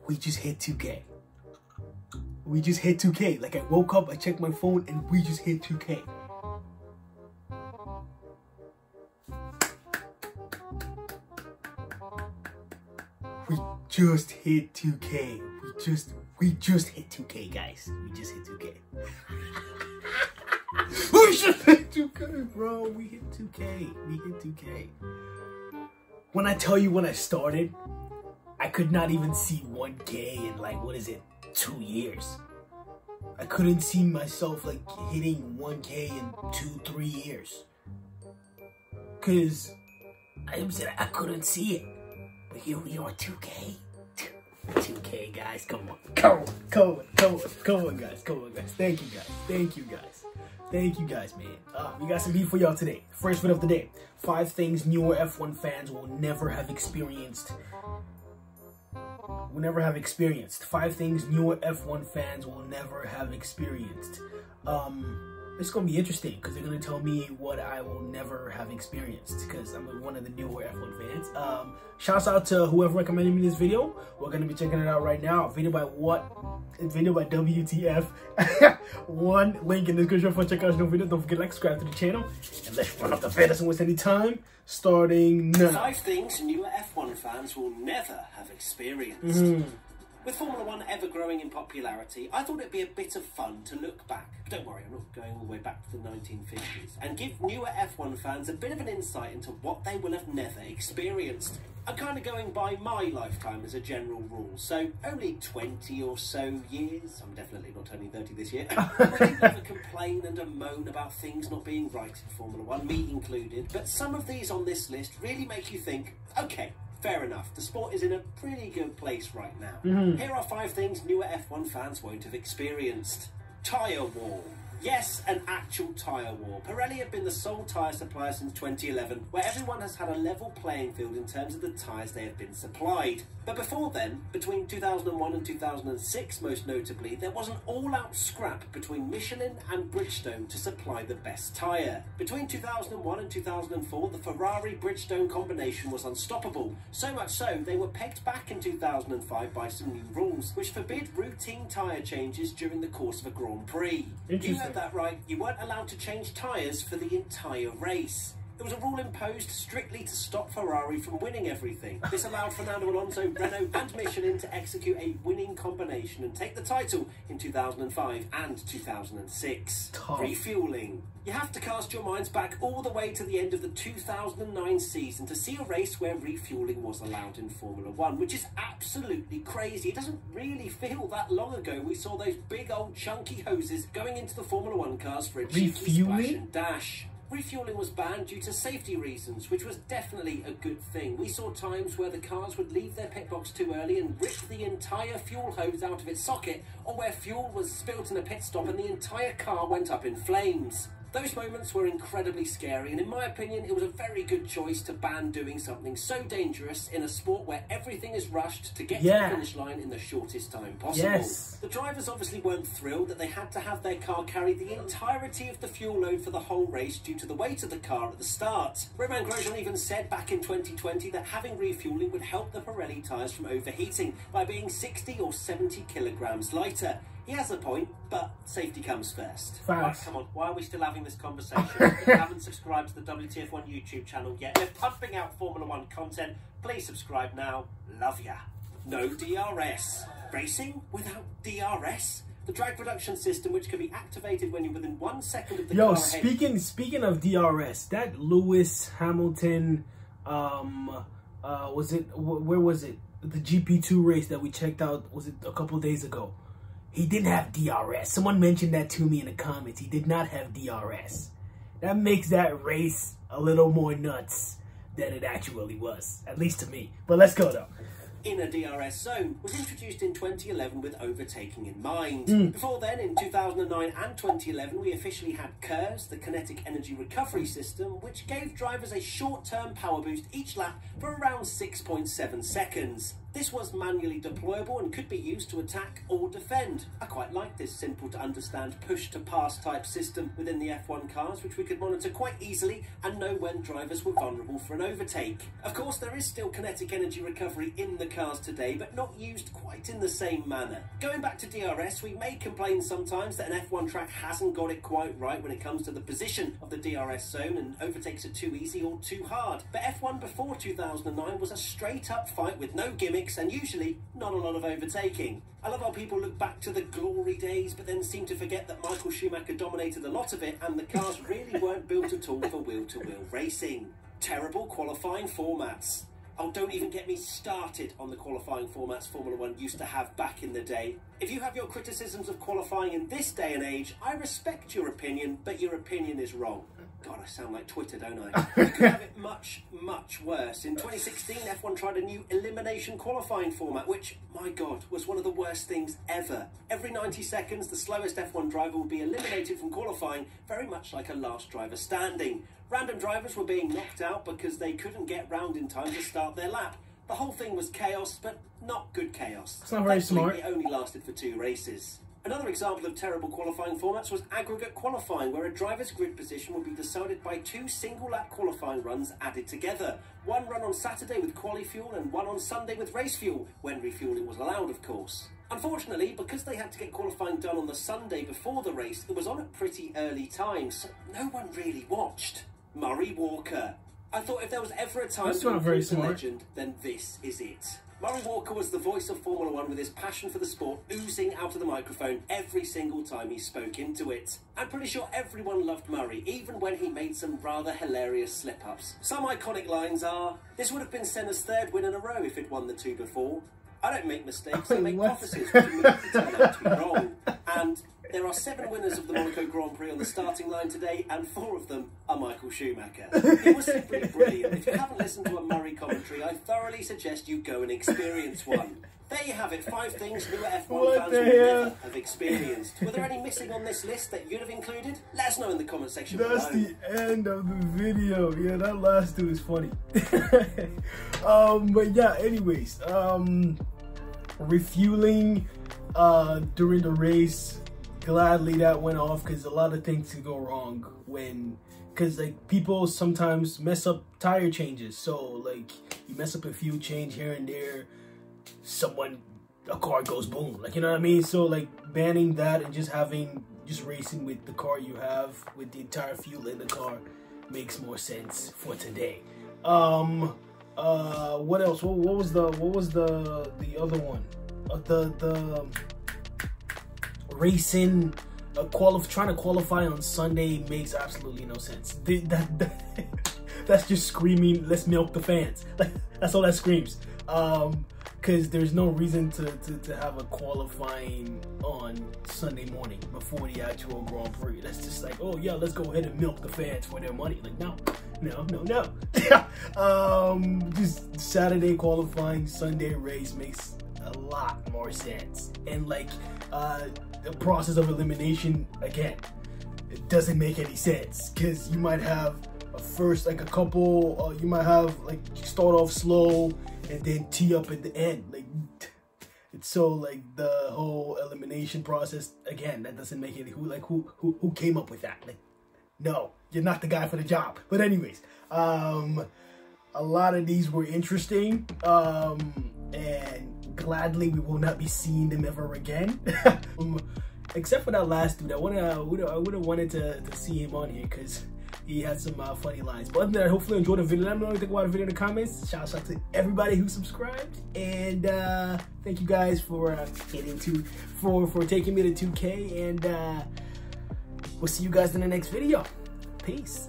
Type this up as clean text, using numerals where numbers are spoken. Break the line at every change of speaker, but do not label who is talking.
we just hit 2K. We just hit 2K. Like, I woke up, I checked my phone, and we just hit 2K. We just hit 2K. We just hit 2K, guys. We just hit 2K. We just hit 2K, bro. We hit 2K. We hit 2K. When I tell you when I started, I could not even see 1K in, like, what is it, 2 years. I couldn't see myself, like, hitting 1K in 2-3 years. Cause I couldn't see it. But here we are, 2K. 2K, guys. Come on, guys. Thank you, guys. Thank you, guys, man. We got some heat for y'all today. First bit of the day. 5 things newer F1 fans will never have experienced. 5 things newer F1 fans will never have experienced. It's gonna be interesting because they're gonna tell me what I will never have experienced because I'm one of the newer F1 fans. Shouts out to whoever recommended me this video. We're gonna be checking it out right now. Video by WTF. One link in the description for check out no video. Don't forget to like, subscribe to the channel, and let's run up the fantasy waste any time. Starting now.
5 things newer F1 fans will never have experienced. With Formula 1 ever growing in popularity, I thought it'd be a bit of fun to look back. But don't worry, I'm not going all the way back to the 1950s. And give newer F1 fans a bit of an insight into what they will have never experienced. I'm kind of going by my lifetime as a general rule, so only 20 or so years. I'm definitely not turning 30 this year. Really never complain and moan about things not being right in Formula 1, me included. But some of these on this list really make you think, okay, fair enough, the sport is in a pretty good place right now. Here are 5 things newer F1 fans won't have experienced. Tyre war. Yes, an actual tyre war. Pirelli have been the sole tyre supplier since 2011, where everyone has had a level playing field in terms of the tyres they have been supplied. But before then, between 2001 and 2006 most notably, there was an all-out scrap between Michelin and Bridgestone to supply the best tyre. Between 2001 and 2004, the Ferrari-Bridgestone combination was unstoppable, so much so they were pegged back in 2005 by some new rules, which forbid routine tyre changes during the course of a Grand Prix. You heard that right, you weren't allowed to change tyres for the entire race. It was a rule imposed strictly to stop Ferrari from winning everything. This allowed Fernando Alonso, Renault and Michelin to execute a winning combination and take the title in 2005 and 2006. Refueling. You have to cast your minds back all the way to the end of the 2009 season to see a race where refueling was allowed in Formula 1, which is absolutely crazy. It doesn't really feel that long ago we saw those big old chunky hoses going into the Formula 1 cars for a cheeky splash and dash. Refueling was banned due to safety reasons, which was definitely a good thing. We saw times where the cars would leave their pit box too early and rip the entire fuel hose out of its socket, or where fuel was spilt in a pit stop and the entire car went up in flames. Those moments were incredibly scary, and in my opinion, it was a very good choice to ban doing something so dangerous in a sport where everything is rushed to get to the finish line in the shortest time possible. The drivers obviously weren't thrilled that they had to have their car carry the entirety of the fuel load for the whole race due to the weight of the car at the start. Romain Grosjean even said back in 2020 that having refueling would help the Pirelli tyres from overheating by being 60 or 70 kilograms lighter. He has a point, but safety comes first. Right, come on, why are we still having this conversation? If you haven't subscribed to the WTF1 YouTube channel yet, they're pumping out Formula 1 content. Please subscribe now. Love ya. No DRS. Racing without DRS? The drag reduction system, which can be activated when you're within 1 second of the car ahead.
Speaking of DRS, that Lewis Hamilton, where was it? The GP2 race that we checked out, was it a couple days ago? He didn't have DRS. Someone mentioned that to me in the comments. He did not have DRS. That makes that race a little more nuts than it actually was, at least to me. But let's go though.
In a DRS zone was introduced in 2011 with overtaking in mind. Before then, in 2009 and 2011, we officially had KERS, the Kinetic Energy Recovery System, which gave drivers a short-term power boost each lap for around 6.7 seconds. This was manually deployable and could be used to attack or defend. I quite like this simple to understand push-to-pass type system within the F1 cars, which we could monitor quite easily and know when drivers were vulnerable for an overtake. Of course, there is still kinetic energy recovery in the cars today, but not used quite in the same manner. Going back to DRS, we may complain sometimes that an F1 track hasn't got it quite right when it comes to the position of the DRS zone and overtakes are too easy or too hard. But F1 before 2009 was a straight-up fight with no gimmicks and usually not a lot of overtaking. I love how people look back to the glory days but then seem to forget that Michael Schumacher dominated a lot of it and the cars really weren't built at all for wheel-to-wheel racing. Terrible qualifying formats. Oh, don't even get me started on the qualifying formats Formula 1 used to have back in the day. If you have your criticisms of qualifying in this day and age, I respect your opinion, but your opinion is wrong. God, I sound like Twitter, don't I? You could have it much, much worse. In 2016, F1 tried a new elimination qualifying format, which, my God, was one of the worst things ever. Every 90 seconds, the slowest F1 driver would be eliminated from qualifying, very much like a last driver standing. Random drivers were being knocked out because they couldn't get round in time to start their lap. The whole thing was chaos, but not good chaos.
It's not very smart.
It only lasted for 2 races. Another example of terrible qualifying formats was aggregate qualifying, where a driver's grid position would be decided by 2 single-lap qualifying runs added together. One run on Saturday with quali fuel and one on Sunday with race fuel, when refueling was allowed, of course. Unfortunately, because they had to get qualifying done on the Sunday before the race, it was on at pretty early times, so no one really watched. Murray Walker. I thought if there was ever a time to be a legend, then this is it. Murray Walker was the voice of Formula 1 with his passion for the sport oozing out of the microphone every single time he spoke into it. I'm pretty sure everyone loved Murray, even when he made some rather hilarious slip-ups. Some iconic lines are, "This would have been Senna's 3rd win in a row if it won the 2 before. I don't make mistakes, I make prophecies which immediately turn out to be wrong. And there are 7 winners of the Monaco Grand Prix on the starting line today, and 4 of them are Michael Schumacher." It was simply brilliant. If you haven't listened to a Murray commentary, I thoroughly suggest you go and experience one. There you have it, 5 things newer F1 fans will never have experienced. Were there any missing on this list that you'd have included? Let us know in the comment section below.
That's the end of the video. Yeah, that last two is funny. But yeah, anyways, refueling during the race, gladly that went off because a lot of things could go wrong because like people sometimes mess up tire changes. So like you mess up a fuel change here and there, a car goes boom, like, you know what I mean? So like banning that and just racing with the car you have with the entire fuel in the car makes more sense for today. What else? What was the other one? The racing trying to qualify on Sunday makes absolutely no sense. That's just screaming, let's milk the fans. That's all that screams. Because there's no reason to have a qualifying on Sunday morning before the actual Grand Prix. That's just like, oh yeah, let's go ahead and milk the fans for their money. Like, no. Just Saturday qualifying, Sunday race makes a lot more sense. And like the process of elimination, again, it doesn't make any sense because you might have you might have like start off slow and then tee up at the end. Like, it's so like the whole elimination process, again, that doesn't make any who came up with that? Like, no, you're not the guy for the job. But anyways, a lot of these were interesting, and gladly we will not be seeing them ever again. Except for that last dude. I would have wanted to see him on here because he had some funny lines. But other than that, hopefully you enjoyed the video. Let me know what you think about the video in the comments. Shout out to everybody who subscribed. And thank you guys for taking me to 2K. And we'll see you guys in the next video. Peace.